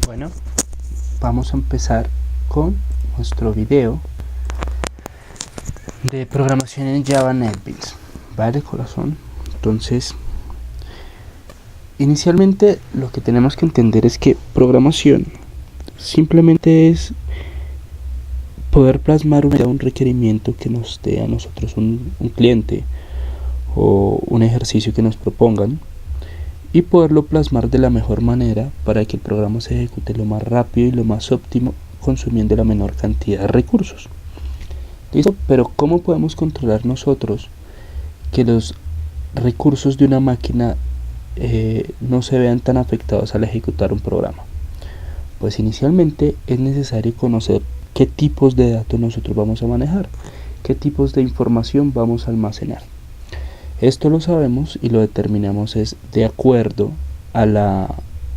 Bueno, vamos a empezar con nuestro video de programación en Java NetBeans. Vale, corazón. Entonces, inicialmente lo que tenemos que entender es que programación simplemente es poder plasmar un requerimiento que nos dé a nosotros un cliente o un ejercicio que nos propongan y poderlo plasmar de la mejor manera para que el programa se ejecute lo más rápido y lo más óptimo, consumiendo la menor cantidad de recursos. ¿Listo? Pero ¿cómo podemos controlar nosotros que los recursos de una máquina no se vean tan afectados al ejecutar un programa? Pues inicialmente es necesario conocer qué tipos de datos nosotros vamos a manejar, qué tipos de información vamos a almacenar. Esto lo sabemos y lo determinamos es de acuerdo al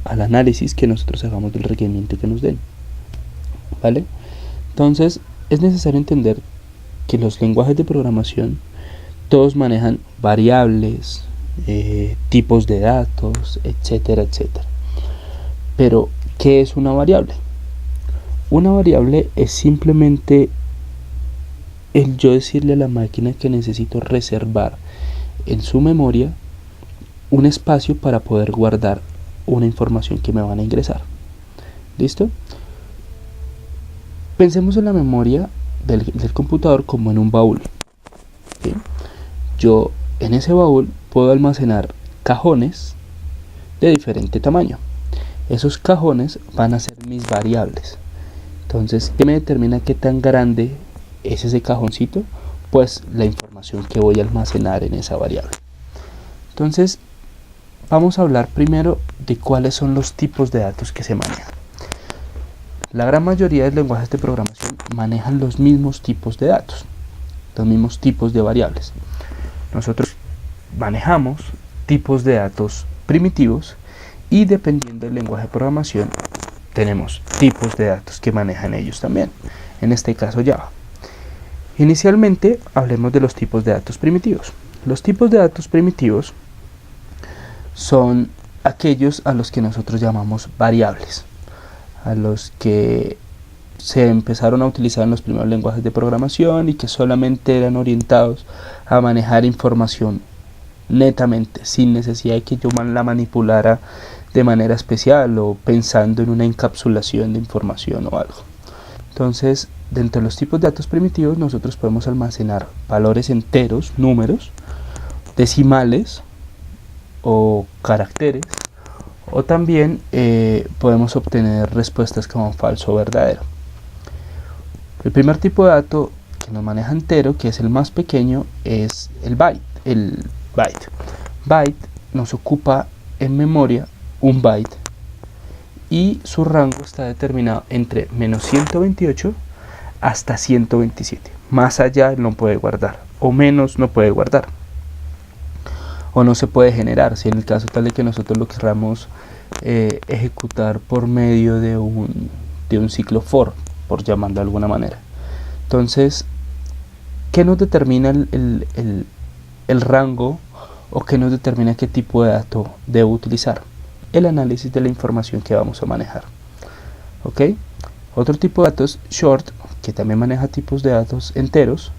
análisis que nosotros hagamos del requerimiento que nos den. ¿Vale? Entonces es necesario entender que los lenguajes de programación todos manejan variables, tipos de datos, etcétera, etcétera. Pero, ¿qué es una variable? Una variable es simplemente el yo decirle a la máquina que necesito reservar en su memoria un espacio para poder guardar una información que me van a ingresar. ¿Listo? Pensemos en la memoria del computador como en un baúl. ¿Sí? Yo en ese baúl puedo almacenar cajones de diferente tamaño. Esos cajones van a ser mis variables. Entonces, ¿qué me determina qué tan grande es ese cajoncito? Pues la información que voy a almacenar en esa variable. Entonces, vamos a hablar primero de cuáles son los tipos de datos que se manejan. La gran mayoría de lenguajes de programación manejan los mismos tipos de datos, los mismos tipos de variables. Nosotros manejamos tipos de datos primitivos y dependiendo del lenguaje de programación tenemos tipos de datos que manejan ellos también, en este caso Java. Inicialmente hablemos de los tipos de datos primitivos. Los tipos de datos primitivos son aquellos a los que nosotros llamamos variables, a los que se empezaron a utilizar en los primeros lenguajes de programación y que solamente eran orientados a manejar información netamente, sin necesidad de que yo la manipulara de manera especial o pensando en una encapsulación de información o algo. Entonces, dentro de los tipos de datos primitivos nosotros podemos almacenar valores enteros, números, decimales o caracteres, o también podemos obtener respuestas como falso o verdadero. El primer tipo de dato que nos maneja entero, que es el más pequeño, es el byte. Byte nos ocupa en memoria un byte y su rango está determinado entre menos 128 hasta 127. Más allá no puede guardar, o menos no puede guardar, o no se puede generar, si en el caso tal de que nosotros lo queramos ejecutar por medio de un ciclo for, por llamarlo de alguna manera. Entonces, ¿qué nos determina el rango o qué nos determina qué tipo de dato debo utilizar? El análisis de la información que vamos a manejar. ¿Ok? Otro tipo de datos, short, que también maneja tipos de datos enteros,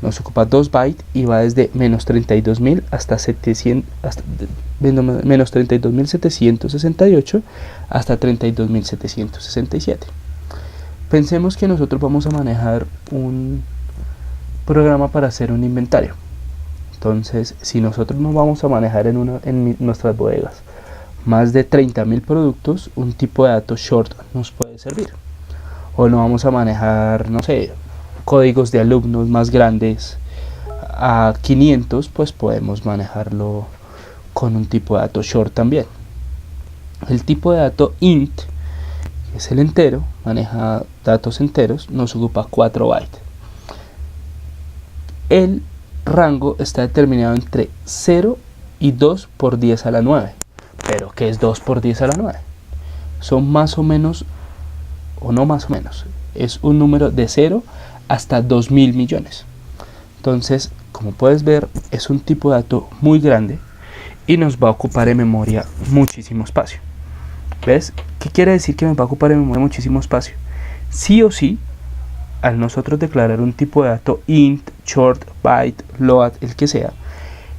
nos ocupa 2 bytes y va desde menos 32.000 hasta menos 32.768 hasta 32.767. Pensemos que nosotros vamos a manejar un programa para hacer un inventario. Entonces, si nosotros nos vamos a manejar en nuestras bodegas más de 30.000 productos, un tipo de dato short nos puede servir. O no vamos a manejar, no sé, códigos de alumnos más grandes a 500, pues podemos manejarlo con un tipo de dato short también. El tipo de dato int, que es el entero, maneja datos enteros, nos ocupa 4 bytes. El rango está determinado entre 0 y 2 por 10 a la 9. Pero ¿qué es 2 por 10 a la 9? Son más o menos, o no más o menos, es un número de 0 hasta 2.000 millones. Entonces, como puedes ver, es un tipo de dato muy grande y nos va a ocupar en memoria muchísimo espacio. ¿Ves? ¿Qué quiere decir? Que me va a ocupar en memoria muchísimo espacio. Sí o sí, al nosotros declarar un tipo de dato int, short, byte, float, el que sea,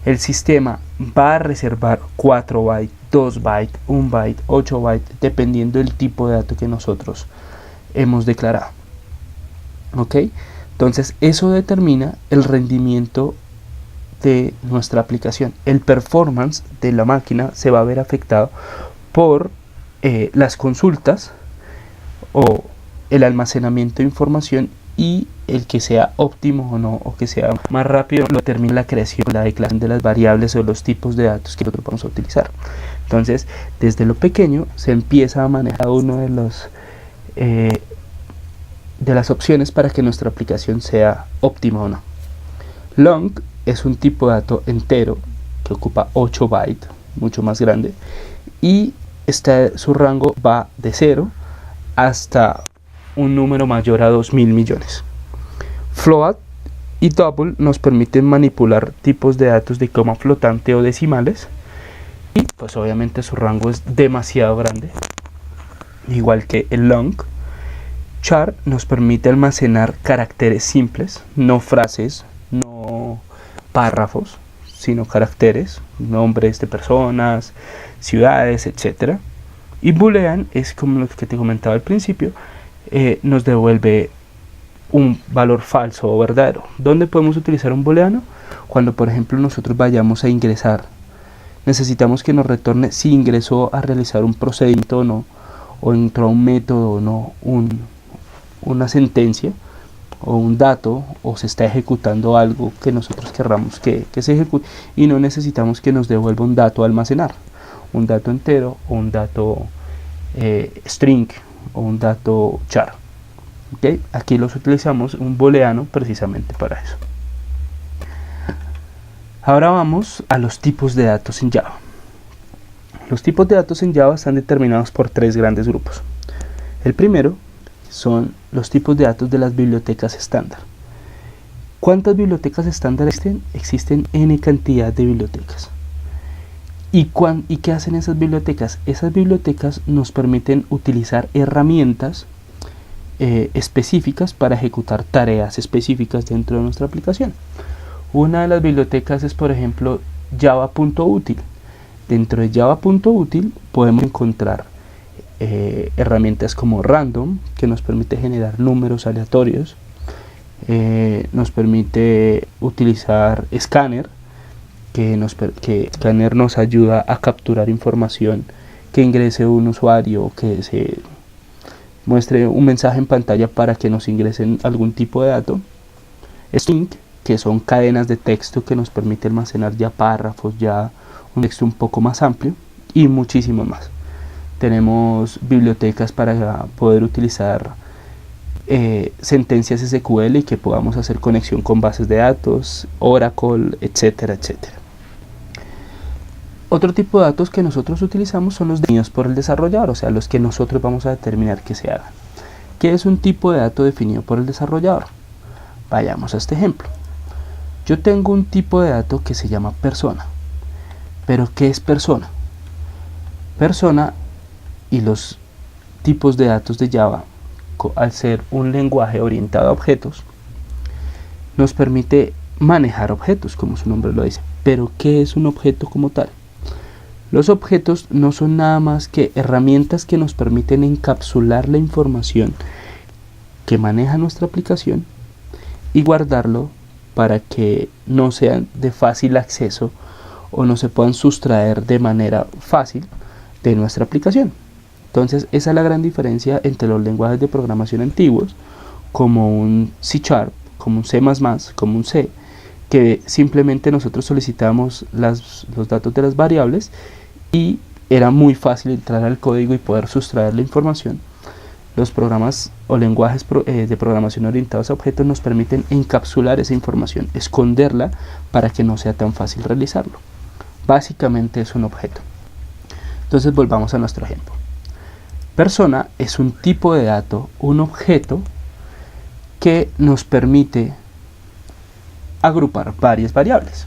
el sistema va a reservar 4 bytes, 2 bytes, 1 byte, 8 bytes, dependiendo del tipo de dato que nosotros hemos declarado. ¿Ok? Entonces eso determina el rendimiento de nuestra aplicación. El performance de la máquina se va a ver afectado por las consultas o el almacenamiento de información, y el que sea óptimo o no, o que sea más rápido, lo determina la creación, la declaración de las variables o los tipos de datos que nosotros vamos a utilizar. Entonces, desde lo pequeño se empieza a manejar uno de los de las opciones para que nuestra aplicación sea óptima o no. Long es un tipo de dato entero que ocupa 8 bytes, mucho más grande, y su rango va de 0 hasta un número mayor a 2000 millones. Float y double nos permiten manipular tipos de datos de coma flotante o decimales, y pues obviamente su rango es demasiado grande, igual que el long. Char nos permite almacenar caracteres simples, no frases, no párrafos, sino caracteres, nombres de personas, ciudades, etc. Y boolean es como lo que te comentaba al principio, nos devuelve un valor falso o verdadero. ¿Dónde podemos utilizar un booleano? Cuando por ejemplo nosotros vayamos a ingresar, necesitamos que nos retorne si ingresó a realizar un procedimiento o no, o entró a un método o no, una sentencia o un dato, o se está ejecutando algo que nosotros querramos que se ejecute, y no necesitamos que nos devuelva un dato a almacenar, un dato entero o un dato string o un dato char. ¿Okay? Aquí los utilizamos un booleano precisamente para eso. Ahora vamos a los tipos de datos en Java. Los tipos de datos en Java están determinados por 3 grandes grupos. El primero son los tipos de datos de las bibliotecas estándar. ¿Cuántas bibliotecas estándar existen? Existen n cantidad de bibliotecas. ¿Y qué hacen esas bibliotecas? Esas bibliotecas nos permiten utilizar herramientas específicas para ejecutar tareas específicas dentro de nuestra aplicación. Una de las bibliotecas es, por ejemplo, java.util. Dentro de java.util podemos encontrar herramientas como random, que nos permite generar números aleatorios, nos permite utilizar scanner, que scanner nos ayuda a capturar información que ingrese un usuario, o que se muestre un mensaje en pantalla para que nos ingresen algún tipo de dato. String, que son cadenas de texto que nos permite almacenar ya párrafos, ya un texto un poco más amplio, y muchísimo más. Tenemos bibliotecas para poder utilizar sentencias SQL y que podamos hacer conexión con bases de datos, Oracle, etcétera, etcétera. Otro tipo de datos que nosotros utilizamos son los definidos por el desarrollador, o sea, los que nosotros vamos a determinar que se hagan. ¿Qué es un tipo de dato definido por el desarrollador? Vayamos a este ejemplo. Yo tengo un tipo de dato que se llama persona. ¿Pero qué es persona? Persona y los tipos de datos de Java, al ser un lenguaje orientado a objetos, nos permite manejar objetos, como su nombre lo dice. ¿Pero qué es un objeto como tal? Los objetos no son nada más que herramientas que nos permiten encapsular la información que maneja nuestra aplicación y guardarlo para que no sean de fácil acceso o no se puedan sustraer de manera fácil de nuestra aplicación. Entonces esa es la gran diferencia entre los lenguajes de programación antiguos, como un C#, como un C++, como un C, que simplemente nosotros solicitamos los datos de las variables y era muy fácil entrar al código y poder sustraer la información. Los programas o lenguajes de programación orientados a objetos nos permiten encapsular esa información, esconderla para que no sea tan fácil realizarlo. Básicamente es un objeto. Entonces volvamos a nuestro ejemplo. Persona es un tipo de dato, un objeto que nos permite agrupar varias variables.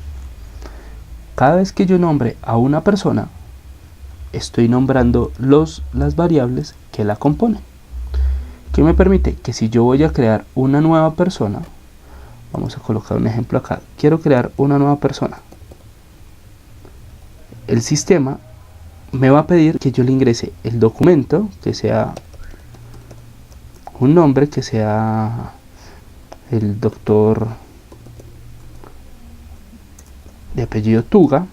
Cada vez que yo nombre a una persona, estoy nombrando las variables que la componen. ¿Qué me permite? Que si yo voy a crear una nueva persona, vamos a colocar un ejemplo acá, quiero crear una nueva persona, el sistema me va a pedir que yo le ingrese el documento, que sea un nombre, que sea el doctor de apellido Tuga,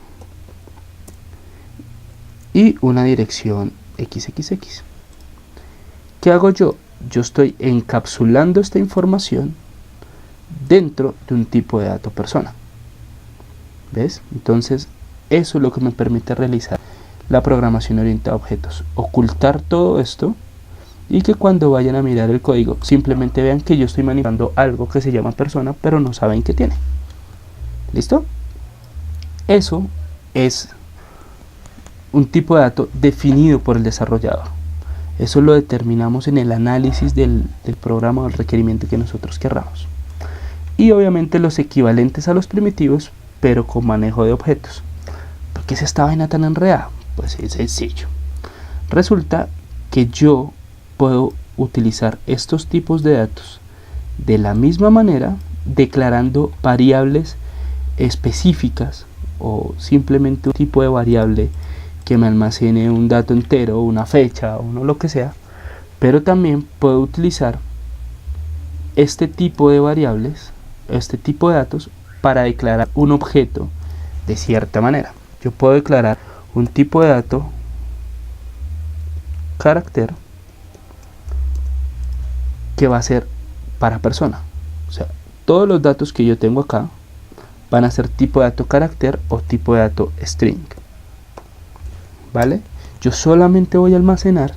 y una dirección XXX. ¿Qué hago yo? Yo estoy encapsulando esta información dentro de un tipo de dato persona. ¿Ves? Entonces, eso es lo que me permite realizar la programación orientada a objetos. Ocultar todo esto y que cuando vayan a mirar el código simplemente vean que yo estoy manipulando algo que se llama persona, pero no saben qué tiene. ¿Listo? Eso es un tipo de dato definido por el desarrollador. Eso lo determinamos en el análisis del programa o el requerimiento que nosotros querramos. Y obviamente los equivalentes a los primitivos, pero con manejo de objetos. ¿Por qué es esta vaina tan enredada? Pues es sencillo. Resulta que yo puedo utilizar estos tipos de datos de la misma manera, declarando variables específicas o simplemente un tipo de variable que me almacene un dato entero, una fecha o no lo que sea, pero también puedo utilizar este tipo de variables, este tipo de datos para declarar un objeto de cierta manera. Yo puedo declarar un tipo de dato carácter que va a ser para persona. O sea, todos los datos que yo tengo acá van a ser tipo de dato carácter o tipo de dato string. ¿Vale? Yo solamente voy a almacenar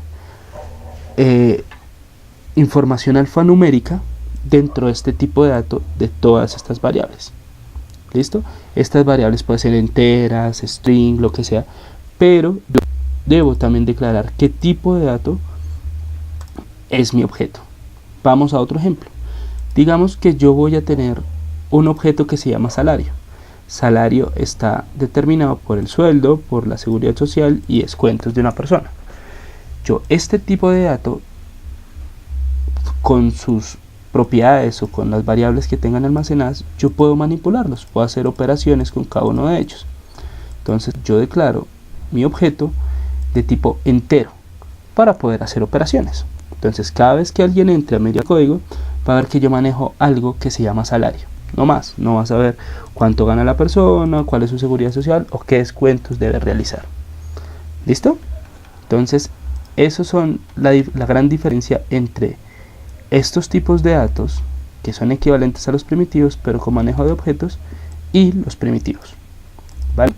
información alfanumérica dentro de este tipo de dato de todas estas variables. ¿Listo? Estas variables pueden ser enteras, string, lo que sea, pero yo debo también declarar qué tipo de dato es mi objeto. Vamos a otro ejemplo. Digamos que yo voy a tener un objeto que se llama salario. Salario está determinado por el sueldo, por la seguridad social y descuentos de una persona. Yo este tipo de dato, con sus propiedades o con las variables que tengan almacenadas, yo puedo manipularlos, puedo hacer operaciones con cada uno de ellos. Entonces yo declaro mi objeto de tipo entero para poder hacer operaciones. Entonces cada vez que alguien entre a medio código va a ver que yo manejo algo que se llama salario. No más, no vas a ver cuánto gana la persona, cuál es su seguridad social o qué descuentos debe realizar. ¿Listo? Entonces, esos son la gran diferencia entre estos tipos de datos que son equivalentes a los primitivos pero con manejo de objetos y los primitivos. ¿Vale?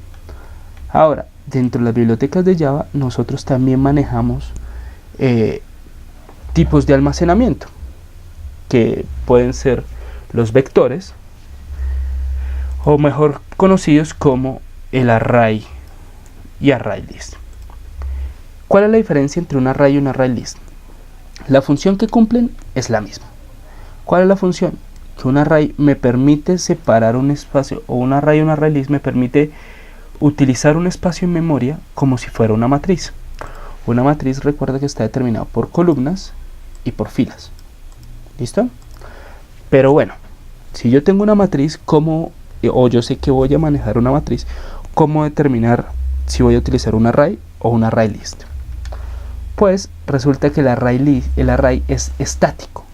Ahora, dentro de las bibliotecas de Java nosotros también manejamos tipos de almacenamiento que pueden ser los vectores, o mejor conocidos como el array y ArrayList. ¿Cuál es la diferencia entre un array y un ArrayList? La función que cumplen es la misma. ¿Cuál es la función? Que un array me permite separar un espacio, o un array y un ArrayList me permite utilizar un espacio en memoria como si fuera una matriz. Una matriz, recuerda que está determinada por columnas y por filas. ¿Listo? Pero bueno, si yo tengo una matriz, o yo sé que voy a manejar una matriz, ¿cómo determinar si voy a utilizar un array o un ArrayList? Pues resulta que el array es estático.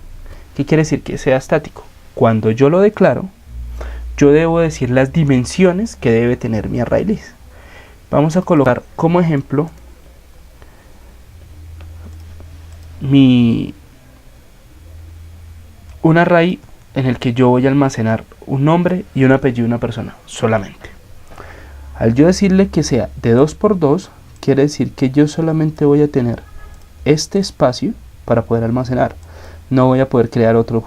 ¿Qué quiere decir que sea estático? Cuando yo lo declaro, yo debo decir las dimensiones que debe tener mi ArrayList. Vamos a colocar como ejemplo un array en el que yo voy a almacenar un nombre y un apellido de una persona solamente. Al yo decirle que sea de 2 por 2, quiere decir que yo solamente voy a tener este espacio para poder almacenar. No voy a poder crear otro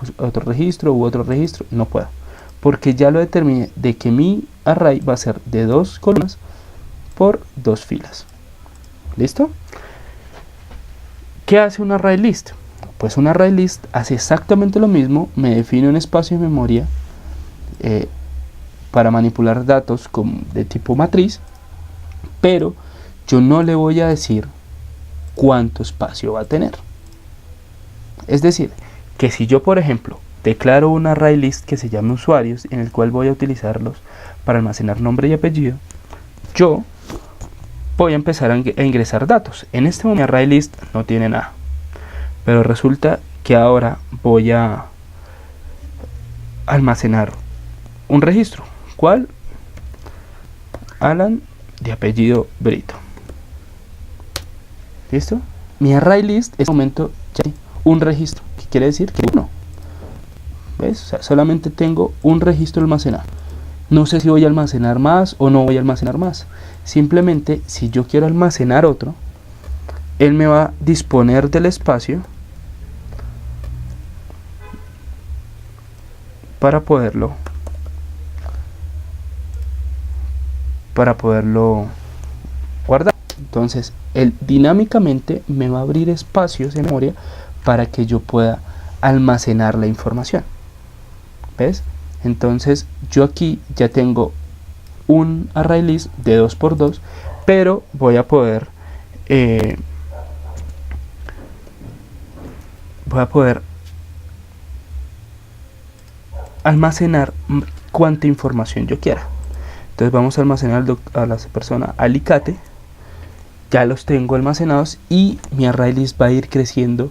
registro u otro registro, no puedo, porque ya lo determiné de que mi array va a ser de 2 columnas por 2 filas. ¿Listo? ¿Qué hace un ArrayList? Pues un ArrayList hace exactamente lo mismo, me define un espacio de memoria para manipular datos de tipo matriz, pero yo no le voy a decir cuánto espacio va a tener. Es decir, que si yo, por ejemplo, declaro un array list que se llame usuarios, en el cual voy a utilizarlos para almacenar nombre y apellido, yo voy a empezar a ingresar datos. En este momento mi array list no tiene nada, pero resulta que ahora voy a almacenar un registro. ¿Cuál? Alan, de apellido Brito. ¿Listo? Mi array list en este momento ya tiene un registro, que quiere decir que uno. ¿Ves? O sea, solamente tengo un registro almacenado. No sé si voy a almacenar más o no voy a almacenar más. Simplemente, si yo quiero almacenar otro, él me va a disponer del espacio para poderlo guardar. Entonces, él dinámicamente me va a abrir espacios en memoria para que yo pueda almacenar la información. ¿Ves? Entonces, yo aquí ya tengo un array list de 2×2, pero voy a poder almacenar cuánta información yo quiera. Entonces vamos a almacenar a la persona Alicate. Ya los tengo almacenados y mi array list va a ir creciendo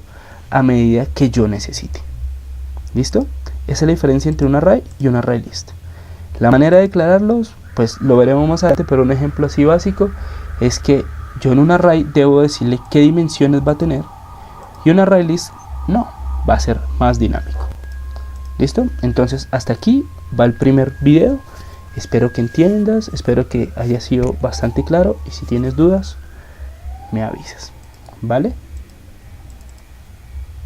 a medida que yo necesite. ¿Listo? Esa es la diferencia entre un array y un array list. La manera de declararlos, pues lo veremos más adelante, pero un ejemplo así básico es que yo en un array debo decirle qué dimensiones va a tener, y un array list no, va a ser más dinámico. ¿Listo? Entonces hasta aquí va el primer video. Espero que entiendas, espero que haya sido bastante claro, y si tienes dudas me avisas, ¿vale?